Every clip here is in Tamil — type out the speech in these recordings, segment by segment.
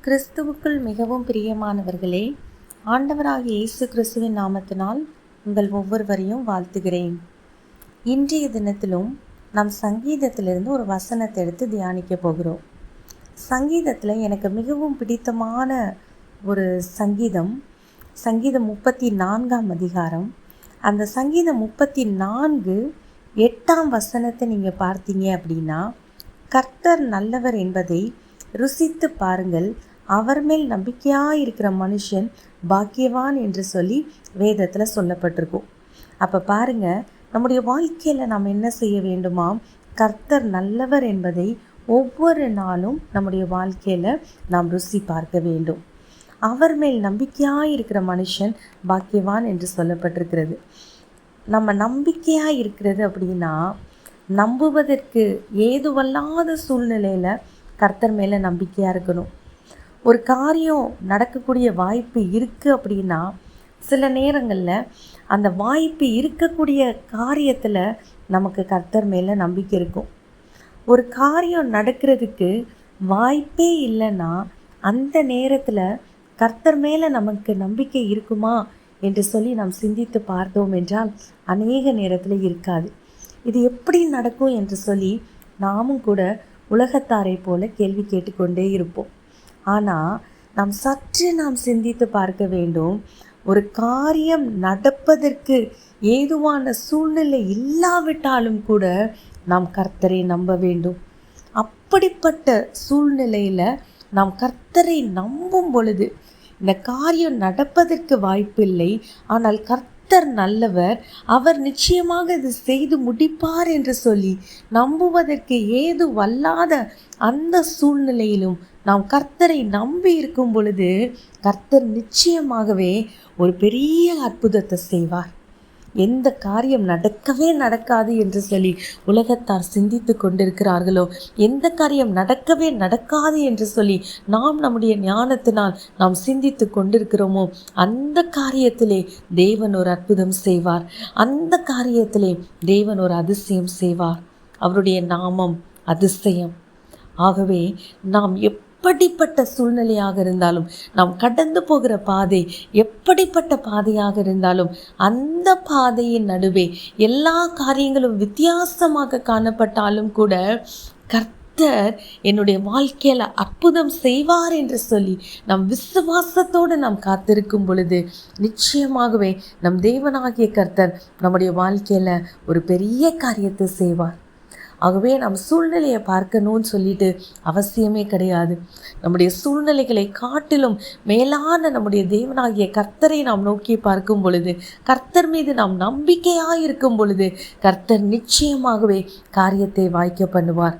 கிறிஸ்துவுக்குள் மிகவும் பிரியமானவர்களே, ஆண்டவராகிய இயேசு கிறிஸ்துவின் நாமத்தினால் உங்கள் ஒவ்வொருவரையும் வாழ்த்துகிறேன். இன்றைய தினத்திலும் நாம் சங்கீதத்திலிருந்து ஒரு வசனத்தை எடுத்து தியானிக்க போகிறோம். சங்கீதத்தில் எனக்கு மிகவும் பிடித்தமான ஒரு சங்கீதம் 34ஆம் அதிகாரம். அந்த சங்கீதம் 34 8ஆம் வசனத்தை நீங்கள் பார்த்தீங்க அப்படின்னா, கர்த்தர் நல்லவர் என்பதை ருசித்து பாருங்கள், அவர் மேல் நம்பிக்கையாக மனுஷன் பாக்கியவான் என்று சொல்லி வேதத்தில் சொல்லப்பட்டிருக்கும். அப்போ பாருங்கள், நம்முடைய வாழ்க்கையில் நாம் என்ன செய்ய வேண்டுமாம்? கர்த்தர் நல்லவர் என்பதை ஒவ்வொரு நாளும் நம்முடைய வாழ்க்கையில் நாம் ருசி பார்க்க வேண்டும். அவர் மேல் நம்பிக்கையாக மனுஷன் பாக்கியவான் என்று சொல்லப்பட்டிருக்கிறது. நம்ம நம்பிக்கையாக இருக்கிறது அப்படின்னா, நம்புவதற்கு ஏதுவல்லாத சூழ்நிலையில் கர்த்தர் மேலே நம்பிக்கையாக இருக்கணும். ஒரு காரியம் நடக்கக்கூடிய வாய்ப்பு இருக்குது அப்படின்னா, சில நேரங்களில் அந்த வாய்ப்பு இருக்கக்கூடிய காரியத்தில் நமக்கு கர்த்தர் மேலே நம்பிக்கை இருக்கும். ஒரு காரியம் நடக்கிறதுக்கு வாய்ப்பே இல்லைன்னா, அந்த நேரத்தில் கர்த்தர் மேலே நமக்கு நம்பிக்கை இருக்குமா என்று சொல்லி நாம் சிந்தித்து பார்த்தோம் என்றால் அநேக நேரத்தில் இருக்காது. இது எப்படி நடக்கும் என்று சொல்லி நாமும் கூட உலகத்தாரை போல கேள்வி கேட்டுக்கொண்டே இருப்போம். ஆனால் நாம் சிந்தித்து பார்க்க வேண்டும். ஒரு காரியம் நடப்பதற்கு ஏதுவான சூழ்நிலை இல்லாவிட்டாலும் கூட நாம் கர்த்தரை நம்ப வேண்டும். அப்படிப்பட்ட சூழ்நிலையில் நாம் கர்த்தரை நம்பும் பொழுது இந்த காரியம் நடப்பதற்கு வாய்ப்பில்லை, ஆனால் கர்த்தர் நல்லவர், அவர் நிச்சயமாக இது செய்து முடிப்பார் என்று சொல்லி நம்புவதற்கு ஏது வல்லாத அந்த சூழ்நிலையிலும் நாம் கர்த்தரை நம்பி இருக்கும் பொழுது கர்த்தர் நிச்சயமாகவே ஒரு பெரிய அற்புதத்தை செய்வார். எந்த காரியம் நடக்கவே நடக்காது என்று சொல்லி உலகத்தார் சிந்தித்து கொண்டிருக்கிறார்களோ, எந்த காரியம் நடக்கவே நடக்காது என்று சொல்லி நாம் நம்முடைய ஞானத்தினால் நாம் சிந்தித்து கொண்டிருக்கிறோமோ, அந்த காரியத்திலே தேவன் ஒரு அற்புதம் செய்வார். அந்த காரியத்திலே தேவன் ஒரு அதிசயம் செய்வார். அவருடைய நாமம் அதிசயம். ஆகவே நாம் எப்படிப்பட்ட சூழ்நிலையாக இருந்தாலும், நாம் கடந்து போகிற பாதை எப்படிப்பட்ட பாதையாக இருந்தாலும், அந்த பாதையின் நடுவே எல்லா காரியங்களும் வித்தியாசமாக காணப்பட்டாலும் கூட கர்த்தர் என்னுடைய வாழ்க்கையில் அற்புதம் செய்வார் என்று சொல்லி நம் விசுவாசத்தோடு நாம் காத்திருக்கும் பொழுது நிச்சயமாகவே நம் தேவனாகிய கர்த்தர் நம்முடைய வாழ்க்கையில் ஒரு பெரிய காரியத்தை செய்வார். ஆகவே நம் சூழ்நிலையை பார்க்கணும்னு சொல்லிட்டு அவசியமே கிடையாது. நம்முடைய சூழ்நிலைகளை காட்டிலும் மேலான நம்முடைய தேவனாகிய கர்த்தரை நாம் நோக்கி பார்க்கும் பொழுது, கர்த்தர் மீது நாம் நம்பிக்கையாக இருக்கும் பொழுது கர்த்தர் நிச்சயமாகவே காரியத்தை வாய்க்க பண்ணுவார்.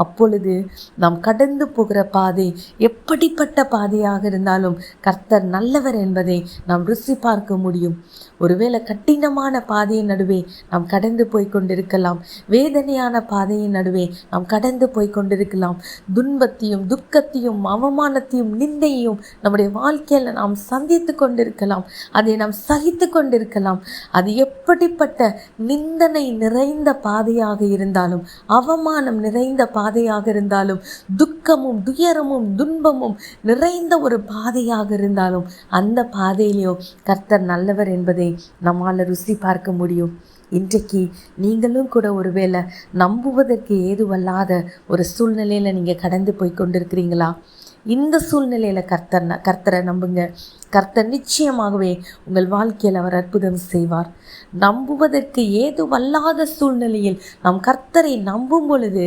அப்பொழுது நாம் கடந்து போகிற பாதை எப்படிப்பட்ட பாதையாக இருந்தாலும் கர்த்தர் நல்லவர் என்பதை நாம் ருசி பார்க்க முடியும். ஒருவேளை கடினமான பாதையின் நடுவே நாம் கடந்து போய் கொண்டிருக்கலாம், வேதனையான பாதையின் நடுவே நாம் கடந்து போய் கொண்டிருக்கலாம், துன்பத்தையும் துக்கத்தையும் அவமானத்தையும் நிந்தையையும் நம்முடைய வாழ்க்கையில் நாம் சந்தித்து கொண்டிருக்கலாம், அதை நாம் சகித்து கொண்டிருக்கலாம். அது எப்படிப்பட்ட நிந்தனை நிறைந்த பாதையாக இருந்தாலும், அவமானம் நிறைந்த பாதையாக இருந்தாலும், துக்கமும் துயரமும் துன்பமும் நிறைந்த ஒரு பாதையாக இருந்தாலும், அந்த பாதையிலேயோ கர்த்தர் நல்லவர் என்பதை நம்மால் ருசி பார்க்க முடியும். இன்றைக்கு நீங்களும் கூட ஒருவேளை நம்புவதற்கு ஏதுவல்லாத ஒரு சூழ்நிலையில் நீங்கள் கடந்து போய் கொண்டிருக்கிறீங்களா? இந்த சூழ்நிலையில் கர்த்தரை நம்புங்க. கர்த்தர் நிச்சயமாகவே உங்கள் வாழ்க்கையில் அவர் அற்புதம் செய்வார். நம்புவதற்கு ஏதுவல்லாத சூழ்நிலையில் நாம் கர்த்தரை நம்பும் பொழுது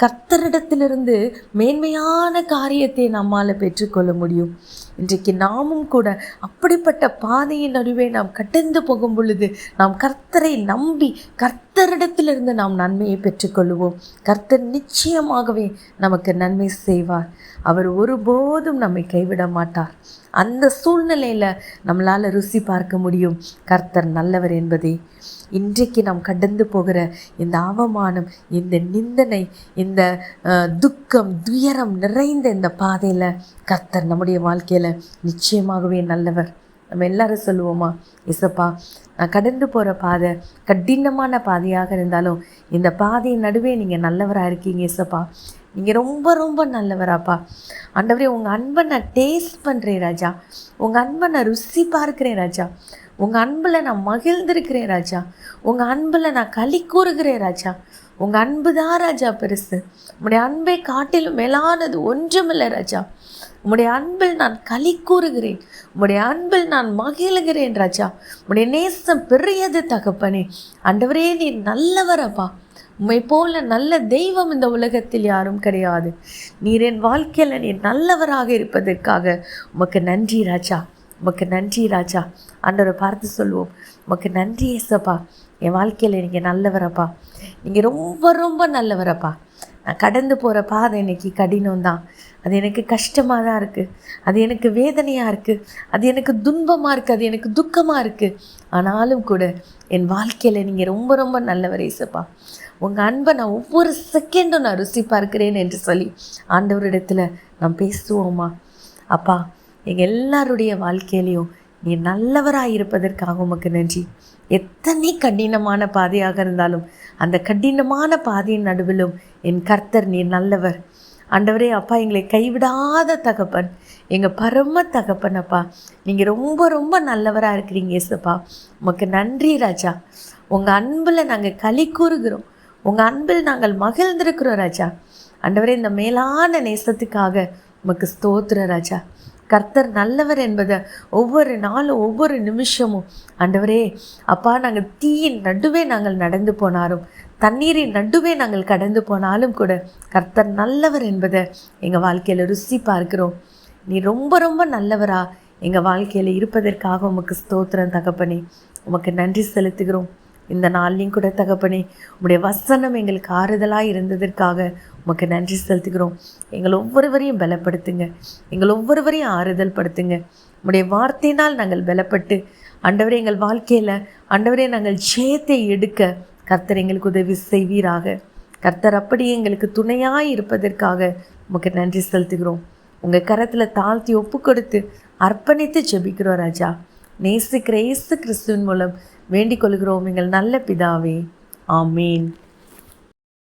கர்த்தரிடத்திலிருந்து மேன்மையான காரியத்தை நம்மால் பெற்றுக்கொள்ள முடியும். இன்றைக்கு நாமும் கூட அப்படிப்பட்ட பாதையின் நடுவே நாம் கடந்து போகும் பொழுது நாம் கர்த்தரை நம்பி கர்த்தரிடத்திலிருந்து நாம் நன்மையை பெற்றுக்கொள்வோம். கர்த்தர் நிச்சயமாகவே நமக்கு நன்மை செய்வார். அவர் ஒருபோதும் நம்மை கைவிட மாட்டார். அந்த சூழ்நிலையில் நம்மளால் ருசி பார்க்க முடியும் கர்த்தர் நல்லவர் என்பதை. இன்றைக்கு நாம் கடந்து போகிற இந்த அவமானம், இந்த நிந்தனை, இந்த துக்கம் துயரம் நிறைந்த இந்த பாதையில் கர்த்தர் நம்முடைய வாழ்க்கையில் நிச்சயமாகவே நல்லவர். நம்ம எல்லாரும் சொல்லுவோமா, இசப்பா நான் கடந்து போகிற பாதை கடினமான பாதையாக இருந்தாலும் இந்த பாதையின் நடுவே நீங்கள் நல்லவராக இருக்கீங்க இசப்பா, நீங்கள் ரொம்ப ரொம்ப நல்லவராப்பா. ஆண்டவரே, உங்கள் அன்பை நான் டேஸ்ட் பண்ணுறேன் ராஜா. உங்கள் அன்பை நான் ருசி பார்க்கிறேன் ராஜா. உங்கள் அன்பில் நான் மகிழ்ந்திருக்கிறேன் ராஜா. உங்கள் அன்பில் நான் களி கூறுகிறேன் ராஜா. உங்கள் அன்பு தான் ராஜா பெருசு. உம்முடைய அன்பை காட்டிலும் மேலானது ஒன்றுமில்லை ராஜா. உம்முடைய அன்பில் நான் களி கூறுகிறேன். உம்முடைய அன்பில் நான் மகிழ்கிறேன் ராஜா. உம்முடைய நேசம் பெரியது தகப்பனே. ஆண்டவரே, நீர் நல்லவரப்பா. உம்மை போல நல்ல தெய்வம் இந்த உலகத்தில் யாரும் கிடையாது. நீர் என் வாழ்க்கையில் நீர் நல்லவராக இருப்பதற்காக உமக்கு நன்றி ராஜா. உமக்கு நன்றி ராஜா. ஆண்டவரை பார்த்து சொல்லுவோம், உமக்கு நன்றி ஏசப்பா. என் வாழ்க்கையில் நீங்கள் நல்லவரப்பா. நீங்கள் ரொம்ப ரொம்ப நல்லவரப்பா. நான் கடந்து போகிற பாதை இன்னைக்கு கடினம்தான். அது எனக்கு கஷ்டமாக தான் இருக்குது. அது எனக்கு வேதனையாக இருக்குது. அது எனக்கு துன்பமாக இருக்குது. அது எனக்கு துக்கமாக இருக்குது. ஆனாலும் கூட என் வாழ்க்கையில் நீங்கள் ரொம்ப ரொம்ப நல்லவர் ஏசப்பா. உங்கள் அன்பை நான் ஒவ்வொரு செகண்டும் நான் ருசி பார்க்கிறேன் என்று சொல்லி ஆண்டவரிடத்தில் நான் பேசுவோம்மா. அப்பா, எங்கள் எல்லாருடைய வாழ்க்கையிலையும் நீ நல்லவராக இருப்பதற்காக உமக்கு நன்றி. எத்தனை கடினமான பாதையாக இருந்தாலும் அந்த கடினமான பாதையின் நடுவிலும் என் கர்த்தர் நீர் நல்லவர். ஆண்டவரே அப்பா, எங்களை கைவிடாத தகப்பன், எங்கள் பரம தகப்பன் அப்பா. நீங்கள் ரொம்ப ரொம்ப நல்லவராக இருக்கிறீங்க ஏசப்பா. உமக்கு நன்றி ராஜா. உங்கள் அன்பில் நாங்கள் களி கூறுகிறோம். உங்கள் அன்பில் நாங்கள் மகிழ்ந்திருக்கிறோம் ராஜா. ஆண்டவரே, இந்த மேலான நேசத்துக்காக உமக்கு ஸ்தோத்திர ராஜா. கர்த்தர் நல்லவர் என்பதை ஒவ்வொரு நாளும் ஒவ்வொரு நிமிஷமும் ஆண்டவரே அப்பா, நாங்கள் தீயின் நடுவே நாங்கள் நடந்து போனாலும், தண்ணீரின் நடுவே நாங்கள் கடந்து போனாலும் கூட கர்த்தர் நல்லவர் என்பதை எங்கள் வாழ்க்கையில் ருசி பார்க்கிறோம். நீ ரொம்ப ரொம்ப நல்லவரா எங்கள் வாழ்க்கையில் இருப்பதற்காக உமக்கு ஸ்தோத்திரம் தகப்பனே. உமக்கு நன்றி செலுத்துகிறோம். இந்த நாள்லையும் கூட தகப்பனே, உம்முடைய வசனம் எங்களுக்கு ஆறுதலாக இருந்ததற்காக உமக்கு நன்றி செலுத்துகிறோம். எங்கள் ஒவ்வொருவரையும் பலப்படுத்துங்க. எங்கள் ஒவ்வொருவரையும் ஆறுதல் படுத்துங்க. உம்முடைய வார்த்தையினால் நாங்கள் பலப்பட்டு ஆண்டவரே எங்கள் வாழ்க்கையில் ஆண்டவரே நாங்கள் ஜெயத்தை எடுக்க கர்த்தர் எங்களுக்கு உதவி செய்வீராக. கர்த்தர் அப்படி எங்களுக்கு துணையாக இருப்பதற்காக உமக்கு நன்றி செலுத்துகிறோம். உங்கள் கரத்தில் தாழ்த்தி ஒப்பு கொடுத்து அர்ப்பணித்து ஜெபிக்கிறோம் ராஜா. நேசிக்கிற இயேசு கிறிஸ்துவின் மூலம் வேண்டிக் கொள்கிறோம் எங்கள் நல்ல பிதாவே. ஆமீன்.